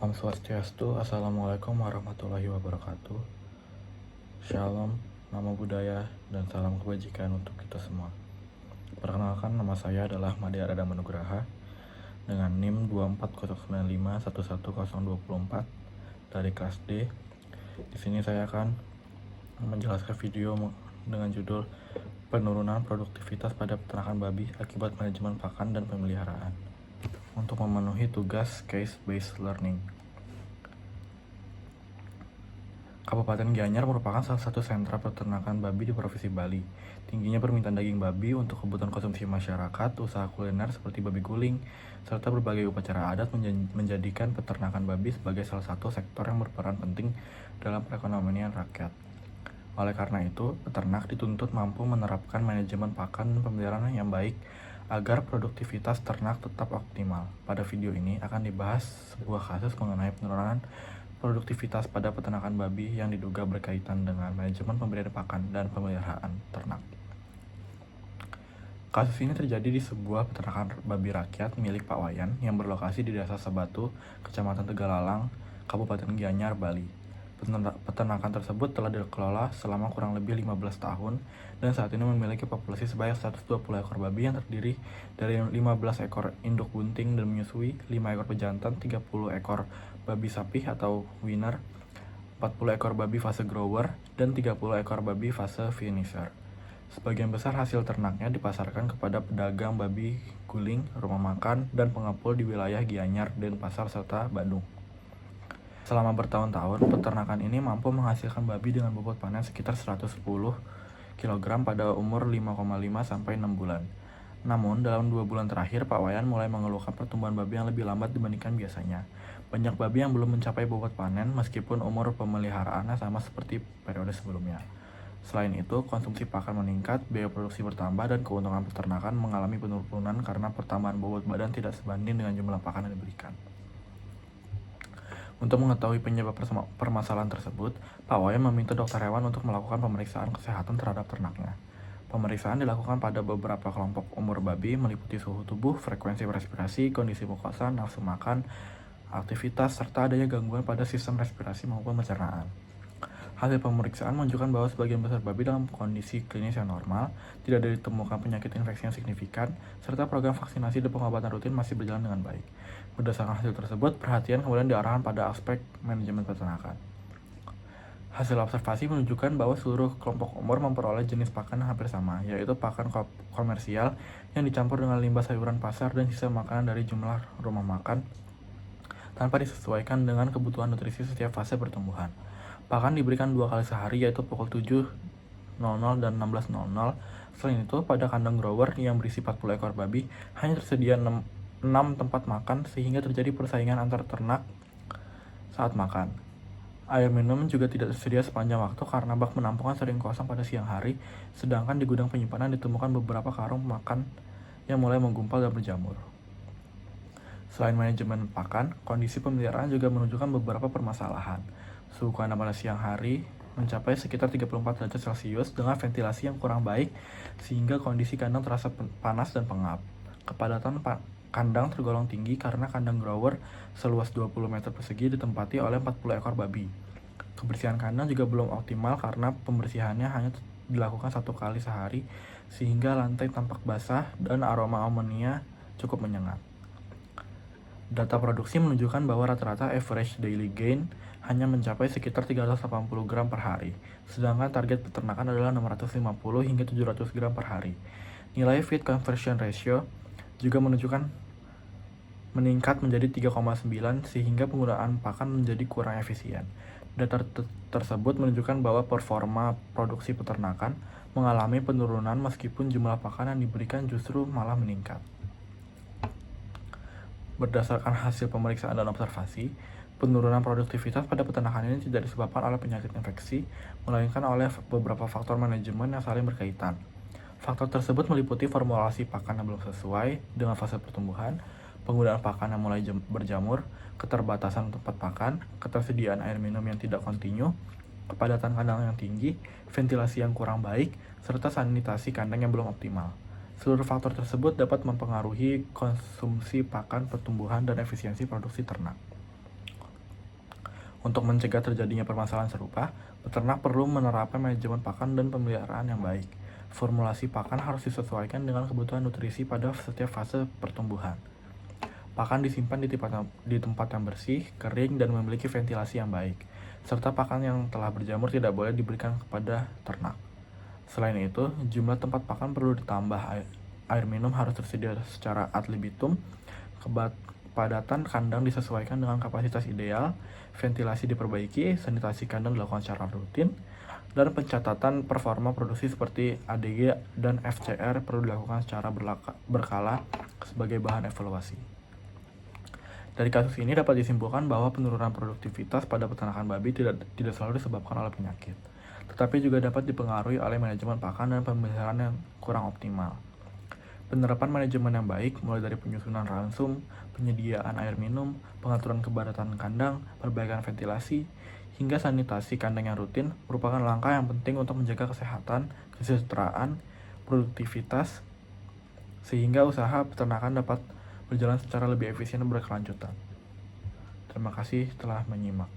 Om Swastiastu, Assalamualaikum warahmatullahi wabarakatuh. Shalom, nama budaya, dan salam kebajikan untuk kita semua. Perkenalkan, nama saya adalah Madya Radha Manugraha dengan NIM 24095111024 dari kelas D. Di sini saya akan menjelaskan video dengan judul Penurunan Produktivitas pada Peternakan Babi Akibat Manajemen Pakan dan Pemeliharaan untuk memenuhi tugas Case-Based Learning. Kabupaten Gianyar merupakan salah satu sentra peternakan babi di Provinsi Bali. Tingginya permintaan daging babi untuk kebutuhan konsumsi masyarakat, usaha kuliner seperti babi guling, serta berbagai upacara adat menjadikan peternakan babi sebagai salah satu sektor yang berperan penting dalam perekonomian rakyat. Oleh karena itu, peternak dituntut mampu menerapkan manajemen pakan dan pemeliharaan yang baik agar produktivitas ternak tetap optimal. Pada video ini akan dibahas sebuah kasus mengenai penurunan produktivitas pada peternakan babi yang diduga berkaitan dengan manajemen pemberian pakan dan pemeliharaan ternak. Kasus ini terjadi di sebuah peternakan babi rakyat milik Pak Wayan yang berlokasi di Desa Sebatu, Kecamatan Tegalalang, Kabupaten Gianyar, Bali. Peternakan tersebut telah dikelola selama kurang lebih 15 tahun dan saat ini memiliki populasi sebanyak 120 ekor babi yang terdiri dari 15 ekor induk bunting dan menyusui, 5 ekor pejantan, 30 ekor babi sapi atau winner, 40 ekor babi fase grower, dan 30 ekor babi fase finisher. Sebagian besar hasil ternaknya dipasarkan kepada pedagang babi guling, rumah makan, dan pengepul di wilayah Gianyar, Denpasar, serta Bandung. Selama bertahun-tahun, peternakan ini mampu menghasilkan babi dengan bobot panen sekitar 110 kg pada umur 5,5 sampai 6 bulan. Namun, dalam 2 bulan terakhir, Pak Wayan mulai mengeluhkan pertumbuhan babi yang lebih lambat dibandingkan biasanya. Banyak babi yang belum mencapai bobot panen meskipun umur pemeliharaannya sama seperti periode sebelumnya. Selain itu, konsumsi pakan meningkat, biaya produksi bertambah, dan keuntungan peternakan mengalami penurunan karena pertambahan bobot badan tidak sebanding dengan jumlah pakan yang diberikan. Untuk mengetahui penyebab permasalahan tersebut, Pak Wayan meminta dokter hewan untuk melakukan pemeriksaan kesehatan terhadap ternaknya. Pemeriksaan dilakukan pada beberapa kelompok umur babi meliputi suhu tubuh, frekuensi respirasi, kondisi mukosa, nafsu makan, aktivitas, serta adanya gangguan pada sistem respirasi maupun pencernaan. Hasil pemeriksaan menunjukkan bahwa sebagian besar babi dalam kondisi klinis yang normal, tidak ditemukan penyakit infeksi yang signifikan, serta program vaksinasi dan pengobatan rutin masih berjalan dengan baik. Berdasarkan hasil tersebut, perhatian kemudian diarahkan pada aspek manajemen peternakan. Hasil observasi menunjukkan bahwa seluruh kelompok umur memperoleh jenis pakan yang hampir sama, yaitu pakan komersial yang dicampur dengan limbah sayuran pasar dan sisa makanan dari jumlah rumah makan, tanpa disesuaikan dengan kebutuhan nutrisi setiap fase pertumbuhan. Pakan diberikan 2 kali sehari, yaitu pukul 7.00 dan 16.00. Selain itu, pada kandang grower yang berisi 40 ekor babi, hanya tersedia 6 tempat makan sehingga terjadi persaingan antar ternak saat makan. Air minum juga tidak tersedia sepanjang waktu karena bak penampungan sering kosong pada siang hari, sedangkan di gudang penyimpanan ditemukan beberapa karung makan yang mulai menggumpal dan berjamur. Selain manajemen pakan, kondisi pemeliharaan juga menunjukkan beberapa permasalahan. Suhu kandang pada siang hari mencapai sekitar 34 derajat Celcius dengan ventilasi yang kurang baik sehingga kondisi kandang terasa panas dan pengap. Kepadatan kandang tergolong tinggi karena kandang grower seluas 20 meter persegi ditempati oleh 40 ekor babi. Kebersihan kandang juga belum optimal karena pembersihannya hanya dilakukan 1 kali sehari sehingga lantai tampak basah dan aroma amonia cukup menyengat. Data produksi menunjukkan bahwa rata-rata average daily gain hanya mencapai sekitar 380 gram per hari, sedangkan target peternakan adalah 650 hingga 700 gram per hari. Nilai feed conversion ratio juga menunjukkan meningkat menjadi 3,9 sehingga penggunaan pakan menjadi kurang efisien. Data tersebut menunjukkan bahwa performa produksi peternakan mengalami penurunan meskipun jumlah pakan yang diberikan justru malah meningkat. Berdasarkan hasil pemeriksaan dan observasi, penurunan produktivitas pada peternakan ini tidak disebabkan oleh penyakit infeksi, melainkan oleh beberapa faktor manajemen yang saling berkaitan. Faktor tersebut meliputi formulasi pakan yang belum sesuai dengan fase pertumbuhan, penggunaan pakan yang mulai berjamur, keterbatasan tempat pakan, ketersediaan air minum yang tidak kontinu, kepadatan kandang yang tinggi, ventilasi yang kurang baik, serta sanitasi kandang yang belum optimal. Seluruh faktor tersebut dapat mempengaruhi konsumsi pakan, pertumbuhan, dan efisiensi produksi ternak. Untuk mencegah terjadinya permasalahan serupa, peternak perlu menerapkan manajemen pakan dan pemeliharaan yang baik. Formulasi pakan harus disesuaikan dengan kebutuhan nutrisi pada setiap fase pertumbuhan. Pakan disimpan di tempat yang bersih, kering, dan memiliki ventilasi yang baik. Serta pakan yang telah berjamur tidak boleh diberikan kepada ternak. Selain itu, jumlah tempat pakan perlu ditambah. Air minum harus tersedia secara ad libitum, kepadatan kandang disesuaikan dengan kapasitas ideal, ventilasi diperbaiki, sanitasi kandang dilakukan secara rutin, dan pencatatan performa produksi seperti ADG dan FCR perlu dilakukan secara berkala sebagai bahan evaluasi. Dari kasus ini dapat disimpulkan bahwa penurunan produktivitas pada peternakan babi tidak selalu disebabkan oleh penyakit, tetapi juga dapat dipengaruhi oleh manajemen pakan dan pemeliharaan yang kurang optimal. Penerapan manajemen yang baik, mulai dari penyusunan ransum, penyediaan air minum, pengaturan kepadatan kandang, perbaikan ventilasi, hingga sanitasi kandang yang rutin, merupakan langkah yang penting untuk menjaga kesehatan, kesejahteraan, produktivitas, sehingga usaha peternakan dapat berjalan secara lebih efisien dan berkelanjutan. Terima kasih telah menyimak.